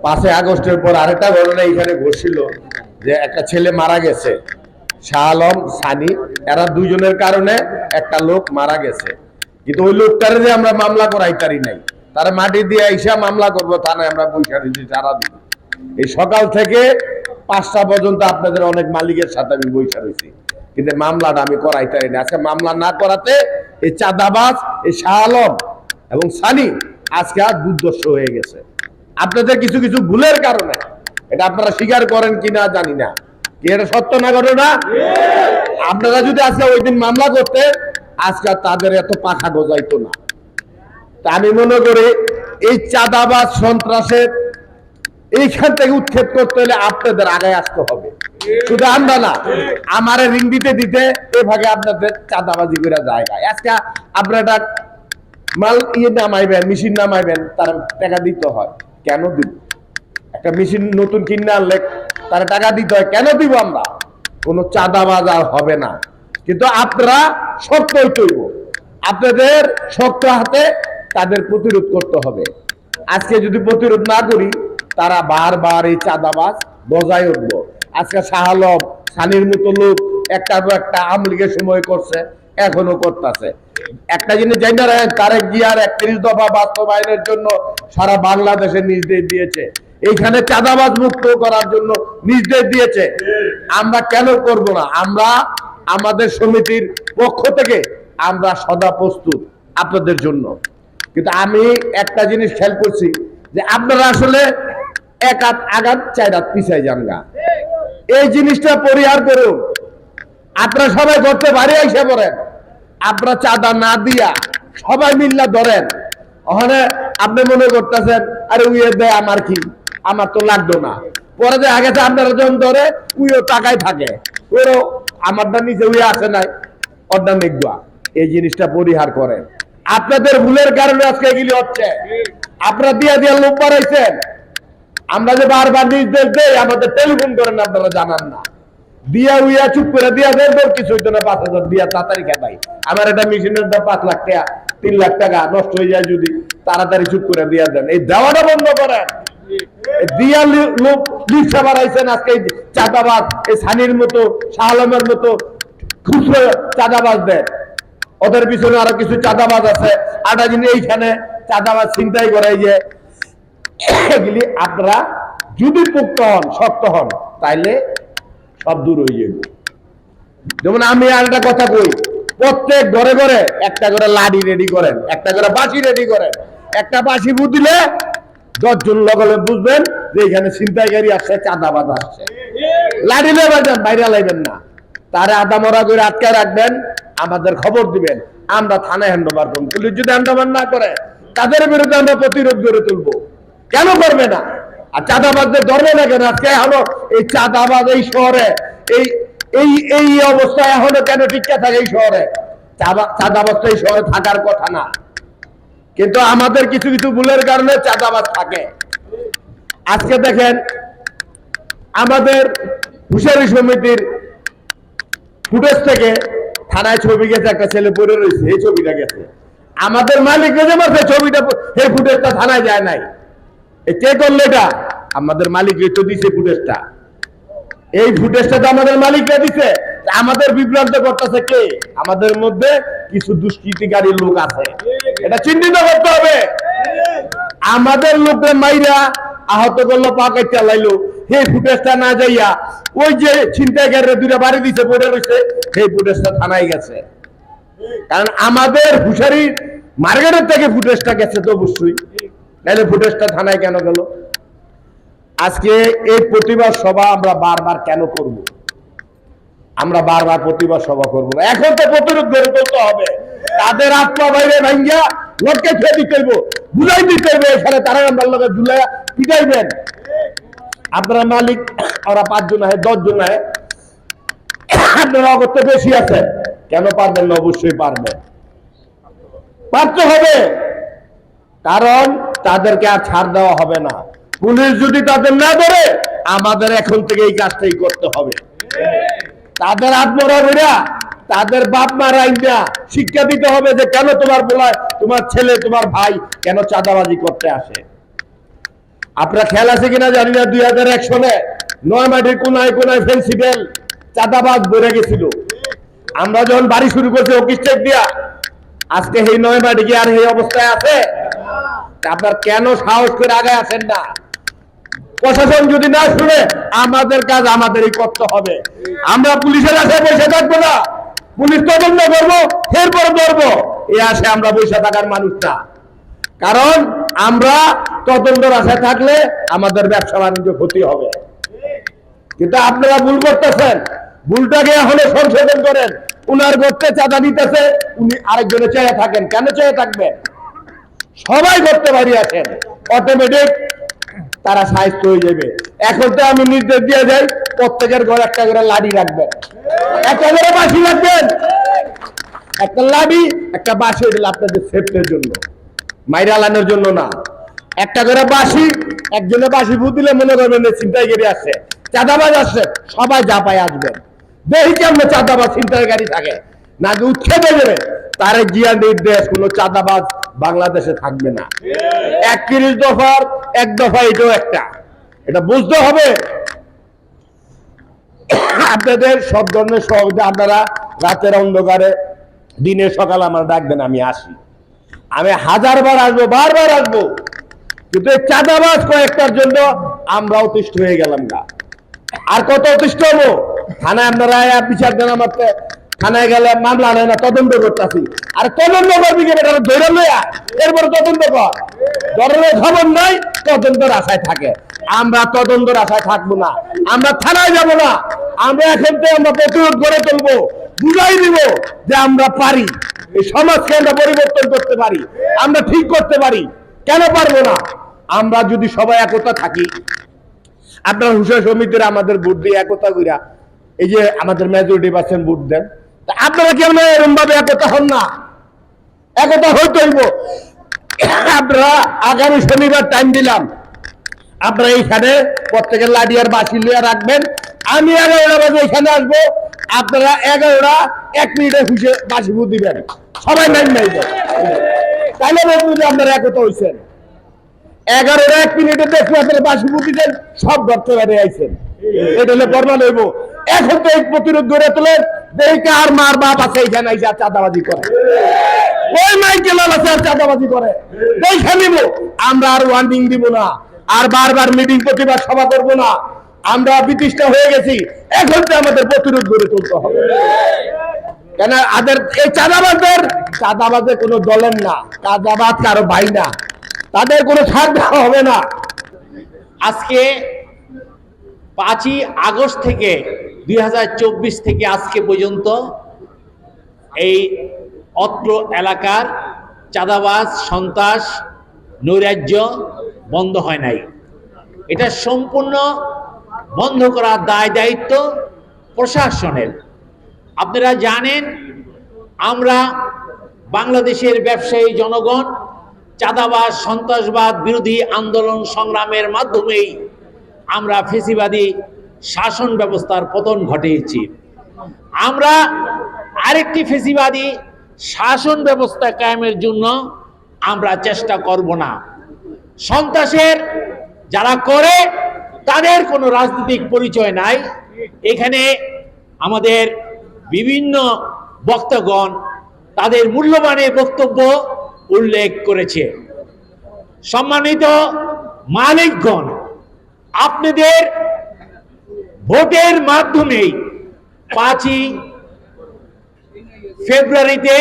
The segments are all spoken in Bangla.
5 আগস্টের পর আরেকটা ঘটনা এখানে ঘটছিল যে একটা ছেলে মারা গেছে, শাহ আলম সানি, এরা দুজনের কারণে একটা লোক মারা গেছে। কিন্তু ওই লোকটারে যে আমরা মামলা করাইতারি নাই, তারা মাটি দিয়ে আইসা মামলা করবো থানায় আমরা বৈশা দিচ্ছি সারাদিন। এই সকাল থেকে 5টা পর্যন্ত আপনাদের অনেক মালিকের সাথে আমি বৈশা রয়েছি, কিন্তু মামলাটা আমি করাইতারি না। আজকে মামলা না করাতে এই চাঁদাবাজ এই শাহ আলম এবং সানি আজকে আর দুর্দর্শ হয়ে গেছে আপনাদের কিছু কিছু ভুলের কারণে। এটা আপনারা স্বীকার করেন কিনা জানি না, কি এটা সত্য না ঘটনা? আপনারা যদি আজকে ওই দিন মামলা করতে আজকে তাদের এত পাখা গজাইতো না। তা আমি মনে করি এই চাঁদাবাজ সন্ত্রাসের এইখান থেকে উচ্ছেদ করতে হলে আপনাদের আগায় আসতে হবে, শুধু আমরা না। আমারে ঋণ দিতে দিতে এভাবে আপনাদের চাঁদাবাজি করে জায়গায় আজকে আপনারা মাল নামাইবেন, মেশিন নামাইবেন, তার টাকা দিতে হয়। কেন দিব? একটা মেশিন নতুন কিনে আনলে তার টাকা দিতে হয়, কেন দিব আমরা? কোনো চাঁদাবাজ আর হবে না। কিন্তু আপনারা শক্তই তৈব, আপনাদের শক্ত হাতে তাদের প্রতিরোধ করতে হবে। আজকে যদি প্রতিরোধ না করি তারা বারবার এই চাঁদাবাজ বজায় উঠবো। আজকে শাহ আলম সানির মতো লোক একটা আওয়ামী লীগের সময় করছে, এখনো করতেছে। একটা জিনিস জানি না, তারেক জিয়ার 31 দফা বাস্তবায়নের জন্য সারা বাংলাদেশে নির্দেশ দিয়েছে, এইখানে চাঁদাবাজ মুক্ত করার জন্য নির্দেশ দিয়েছে। আমরা কেন করব না? আমরা আমাদের সমিতির পক্ষ থেকে আমরা সদা প্রস্তুত আপনাদের জন্য। কিন্তু আমি একটা জিনিস খেয়াল করছি যে আপনারা আসলে এক হাত আঘাত 4 হাত পিছাই যান গা। এই জিনিসটা পরিহার করুন। আপনারা সবাই করতে বাড়ি আইসা পড়েন, আপনারা চাঁদা না দিয়া সবাই মিল্লা ধরেন। ওখানে আপনি মনে করতেছেন আরে উইয়ে দেয় আমার কি, আমার তো লাগতো না। পরে যে আগে আপনারা যখন ধরে উইও টাকায় থাকে, ওরও আমারটা নিচে উইয়ে আসে নাই, ওরটা মেঘবা। এই জিনিসটা পরিহার করেন। আপনাদের ভুলের কারণে আজকে এগুলি হচ্ছে। আপনারা দিয়া দিয়া লোক বাড়াইছেন। আমরা যে বারবার নির্দেশ দেই, আমাদের টেলিফোন করেন, আপনারা জানান না। দিয়া উইয়া চুপ করে দিয়া দেন, কিছু হইতো না, 5,000 দিয়া তাড়াতাড়ি খেতাই। আমার একটা মেশিনের দাম 5 লাখ টাকা, 3 লাখ টাকা নষ্ট হয়ে যায় যদি, তাড়াতাড়ি চুপ করে দিয়া দেন। এই দেওয়াটা বন্ধ করেন। দিয়া লোক রিক্সা বাড়াইছেন আজকে চাঁদাবাজ, এই সানির মতো শাহ আলমের মতো খুচরো চাঁদাবাজ দেন। ওদের পিছনে আরো কিছু চাঁদাবাজ আছে, আটা জিনিস এইখানে চাঁদাবাজ চিন্তাই করে যে এগুলি। আপনারা যদি পুক্ত হন, শক্ত হন, তাইলে সব দূর হয়ে যাবে। যেমন আমি আর একটা কথা কই, প্রত্যেক ঘরে ঘরে একটা করে লাঠি রেডি করেন, একটা করে বাঁশি রেডি করেন। একটা বাঁশি বুঝলে 10 জন লগলে বুঝবেন যে এখানে ছিনতাইকারী আসছে, চাঁদাবাজ আসছে। লাঠি লেবার যান, বাইরে লাইবেন না। তারা আধা মরা করে আটকায় রাখবেন, আমাদের খবর দিবেন, আমরা থানায় হ্যান্ডওভার করব। পুলিশ যদি হ্যান্ডওভার না করে, তাদের বিরুদ্ধে আমরা প্রতিরোধ গড়ে তুলবো। কেন করবে না? আর চাঁদাবাজদের ধরবে না কেন? আজকে এখনো এই চাঁদাবাজ এই শহরে এই এই এই অবস্থায় এখনো কেন টিকে থাকে এই শহরে? চাঁদাবাজ তো এই শহরে থাকার কথা না, কিন্তু আমাদের কিছু কিছু ভুলের কারণে চাঁদাবাজ থাকে। আজকে দেখেন আমাদের হুঁশিয়ারি সমিতির ফুটেজ থেকে থানায় ছবি গেছে, একটা ছেলে পড়ে রয়েছে, এই ছবিটা গেছে। আমাদের মালিক যে মারছে ছবিটা, এই ফুটেজটা থানায় যায় নাই। কে করলো এটা? আমাদের মালিক তো দিছে ফুটেজটা। এই ফুটেজটা তো আমাদের মালিকরা দিছে। আমাদের বিভ্রান্ত করতেছে কে? আমাদের মধ্যে কিছু দুষ্কৃতিকারী লোক আছে, এটা চিহ্নিত করতে হবে। আমাদের লোকদের মাইরা আহত করলো, পাকে চালাইলো, সেই ফুটেজটা না যাইয়া ওই যে ছিনতাইকারীরা 2টা বাড়ি দিছে পড়ে রয়েছে, সেই ফুটেজটা থানায় গেছে। কারণ আমাদের হুঁশিয়ারি মার্কেটের থেকে ফুটেজটা গেছে তো অবশ্যই, নাহলে ফুটেজটা থানায় কেন গেল? আজকে এই প্রতিবাদ সভা আমরা বারবার কেন করব? আমরা বারবার প্রতিবাদ সভা করব না। এখন তো প্রতিরোধ গড়ে তুলতে হবে। তাদের আত্মা বাইরে ভাঙ্গিয়া লোককে খেয়ে দিতে হইব, বুঝাই দিতে হইব। এখানে তারা আমরা লোকের ঝুলাই পিটাইবেন। আপনারা মালিক, ওরা 5 জন আছে, 10 জন আছে, আপনারা করতে বেশি আছে, কেন পারবেন না? অবশ্যই পারবেন, পারতে হবে। কারণ তাদেরকে আর ছাড় দেওয়া হবে না। পুলিশ যদি তাদের না ধরে, আমাদের এখন থেকে এই কাজটাই করতে হবে। তাদের আত্মরা, তাদের বাপ মারা শিক্ষা দিতে হবে যে কেন তোমার বলায় তোমার ছেলে তোমার ভাই কেন চাঁদাবাজি করতে আসে। আপনার খেয়াল আছে কিনা জানি না, 2001 সালে নয়মাটির কোনায় কোনায় ফেন্সিডেল চাঁদাবাজ বেড়ে গেছিল। আমরা যখন বাড়ি শুরু করছি অকিস্টেক দিয়া, আজকে এই নয়মাটি কি আর এই অবস্থায় আছে? আপনার কেন সাহস করে আগে আছেন না? প্রশাসন যদি না শুনে, আমাদের কাজ আমাদেরই করতে হবে। আমরা পুলিশের আশায় বসে থাকবো না, পুলিশ তদন্ত করবো, এরপর ধরবো, এই আশায় আমরা বসে থাকার মানুষ না। কারণ আমরা তদন্তের আশায় থাকলে আমাদের ব্যবসা বাণিজ্য ক্ষতি হবে। কিন্তু আপনারা ভুল করতেছেন, ভুলটাকে এখন সংশোধন করেন। উনার করতে চাঁদা দিতেছে, উনি আরেকজনে চেয়ে থাকেন, কেন চেয়ে থাকবেন? সবাই করতে পারি আছেন, অটোমেটিক তারা সাহায্য হয়ে যাবে। এখন তো আমি নির্দেশ দিয়ে যাই, প্রত্যেকের ঘরে একটা করে লাঠি রাখবেন, একটা করে বাঁশি রাখবেন, একটা লাঠি একটা বাঁশি দিলে আপনাদের সেফটির জন্য, মাইরা লানোর জন্য না। একটা করে বাঁশি, একজনে বাঁশি ভূত দিলে মনে করবেন ছিনতাইকারী আসছে, চাঁদাবাজ আসছে, সবাই জাপায় আসবেন। দেখি কেমন চাঁদাবাজ ছিনতাইকারী থাকে, নাকি উৎক্ষেপ হয়ে যাবে। তার জিয়া নির্দেশ, কোনো চাঁদাবাজ বাংলাদেশে থাকবে না। 31 দফার এক দফা এটাও একটা, এটা বুঝতে হবে। আপনাদের সব ধরনের সহযোগিতা, আপনারা রাতের অন্ধকারে দিনের সকাল আমার ডাকবেন, আমি আসি, আমি হাজারবার আসবো, বারবার আসবো। কিন্তু এই চাঁদাবাজ কয়েকটার জন্য আমরা অতিষ্ঠ হয়ে গেলাম না। আর কত অতিষ্ঠ হবো? থানায় আপনারা বিচার দেন, আমার থানায় গেলে মামলা নেয় না, তদন্ত করতেছি। আর তদন্ত করবি কি বেটা, ধরে লইয়া এরপরে তদন্ত কর, ধরনের খবর নাই, তদন্তের আশায় থাকে। আমরা তদন্তের আশায় থাকবো না, আমরা থানায় যাব না। আমরা এখন থেকে আমরা প্রতিরোধ গড়ে তুলবো, বুঝাই দিব যে আমরা পারি, এই সমাজকে আমরা পরিবর্তন করতে পারি, আমরা ঠিক করতে পারি। কেন পারবো না? আমরা যদি সবাই একতা থাকি। আপনার হুশা সমিতির আমাদের ভোট দিয়ে একতা কইরা, এই যে আমাদের মেজরিটি পার্সেন্ট ভোট দেন, আপনারা কেমন এরকম ভাবে একতা হন না? একতা হইতে হইব। আপনারা আগামী শনিবার টাইম দিলাম, আপনারা এইখানে প্রত্যেকের লাঠি আর বাঁশি লিয়ে রাখবেন। আমি 11টা বাজে এখানে আসবো, আপনারা 11টা 1 মিনিটে হুশে বাঁশি ভূত দিবেন, সবাই নাইন নাইবেন। তাইলে বলবো যে আপনারা একতা হয়েছেন। 11টা 1 মিনিটে দেখলে আপনারা বাঁশি ভূত দিচ্ছেন, সব ধরতে বেড়ে আইছেন, এটা হলে প্রমাণ হইব। এখন তো এই প্রতিরোধ গড়ে তোলেন, দেখে আর মার বাপ আছে এখানে আইসা চাঁদাবাজি করে, ওই মাইকেল আছে আর চাঁদাবাজি করে, দেখে নিব। আমরা আর ওয়ার্নিং দিব না, আর বারবার মিটিং প্রতিবাদ সভা করব না। আমরা বিতৃষ্ণা হয়ে গেছি, এখন তো আমাদের প্রতিরোধ গড়ে তুলতে হবে। কেন আদের এই চাঁদাবাজের কোনো দলের না, চাঁদাবাজ কারো ভাই না, তাদের কোনো ছাড় দেওয়া হবে না। আজকে 5ই আগস্ট থেকে 2024 থেকে আজকে পর্যন্ত এই অত্র এলাকার চাঁদাবাজ, সন্ত্রাস, নৈরাজ্য বন্ধ হয় নাই। এটা সম্পূর্ণ বন্ধ করার দায় দায়িত্ব প্রশাসনের। আপনারা জানেন, আমরা বাংলাদেশের ব্যবসায়ী জনগণ চাঁদাবাজ, সন্ত্রাসবাদ বিরোধী আন্দোলন সংগ্রামের মাধ্যমেই আমরা ফ্যাসিবাদী শাসন ব্যবস্থার পতন ঘটিয়েছি। আমরা আরেকটি ফ্যাসিবাদী শাসন ব্যবস্থা কায়েমের জন্য আমরা চেষ্টা করব না। সন্ত্রাসের যারা করে তাদের কোনো রাজনৈতিক পরিচয় নাই। এখানে আমাদের বিভিন্ন বক্তাগণ তাদের মূল্যবানের বক্তব্য উল্লেখ করেছে। সম্মানিত মালিকগণ, আপনাদের ভোটের মাধ্যমেই 5ই ফেব্রুয়ারিতে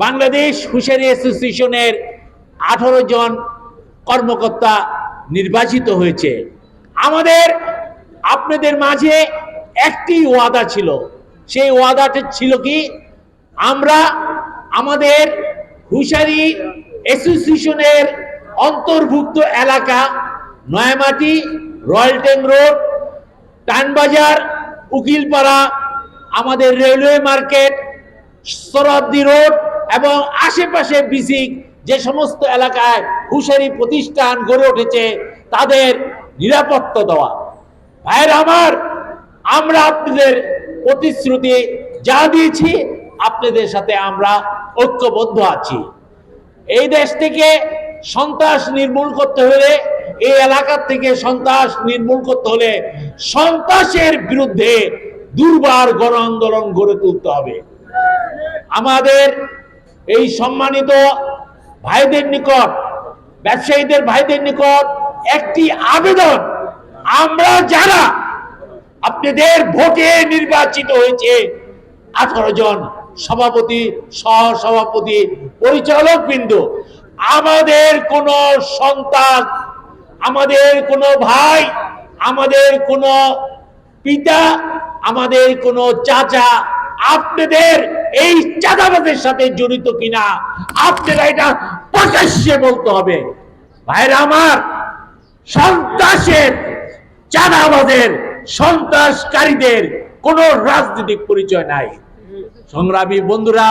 বাংলাদেশ ফিশারি অ্যাসোসিয়েশনের 18 জন কর্মকর্তা নির্বাচিত হয়েছে। আমাদের আপনাদের মাঝে একটি ওয়াদা ছিল, সেই ওয়াদাটা ছিল কি, আমরা আমাদের ফিশারি অ্যাসোসিয়েশনের অন্তর্ভুক্ত এলাকা Nayamati, royal tank road, Tanbazar, Ukilpara, আমাদের রেলওয়ে মার্কেট, সরাবদি রোড এবং আশেপাশে বিসিক যে সমস্ত এলাকায় ফিশারি প্রতিষ্ঠান গড়ে উঠেছে তাদের নিরাপত্তা দেওয়া। ভাইয়ের আমার, আমরা আপনাদের প্রতিশ্রুতি যা দিয়েছি, আপনাদের সাথে আমরা ঐক্যবদ্ধ আছি। এই দেশ থেকে সন্ত্রাস নির্মূল করতে হলে এই এলাকার থেকে সন্ত্রাস নির্মূল করতে হলে সন্ত্রাসের বিরুদ্ধে দুর্বার গণ আন্দোলন গড়ে তুলতে হবে। আমাদের এই সম্মানিত ভাইদের নিকট, ব্যবসায়ীদের ভাইদের নিকট একটি আবেদন, আমরা যারা আপনাদের ভোটে নির্বাচিত হয়েছে 18 জন সভাপতি, সহ সভাপতি, পরিচালক বিন্দু, আমাদের কোন সন্তান, আমাদের কোন ভাই, আমাদের কোন পিতা, আমাদের কোন চাচা আপনাদের এই চাঁদাবাজের সাথে জড়িত কিনা আপনারা এটা প্রকাশ্যে বলতে হবে। ভাইরা আমার, সন্ত্রাসের, চাঁদাবাজের, সন্ত্রাসকারীদের কোন রাজনৈতিক পরিচয় নাই। সংগ্রামী বন্ধুরা,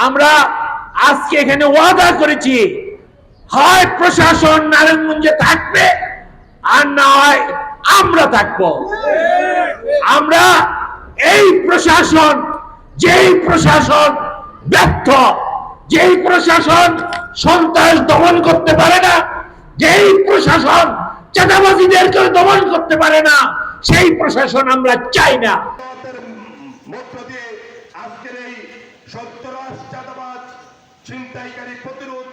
আমরা আজকে এখানে ওয়াদা করেছি, হয় প্রশাসন নারায়ণগঞ্জে থাকবে আর না হয় আমরা থাকবো। আমরা এই প্রশাসন, যেই প্রশাসন ব্যর্থ, যেই প্রশাসন সন্ত্রাস দমন করতে পারে না, যেই প্রশাসন চাঁদাবাজিদেরকে দমন করতে পারে না, সেই প্রশাসন আমরা চাই না। মধ্য দিয়ে আজকের এই সন্ত্রাস, চাঁদাবাজ, ছিনতাইকারী প্রতিরোধ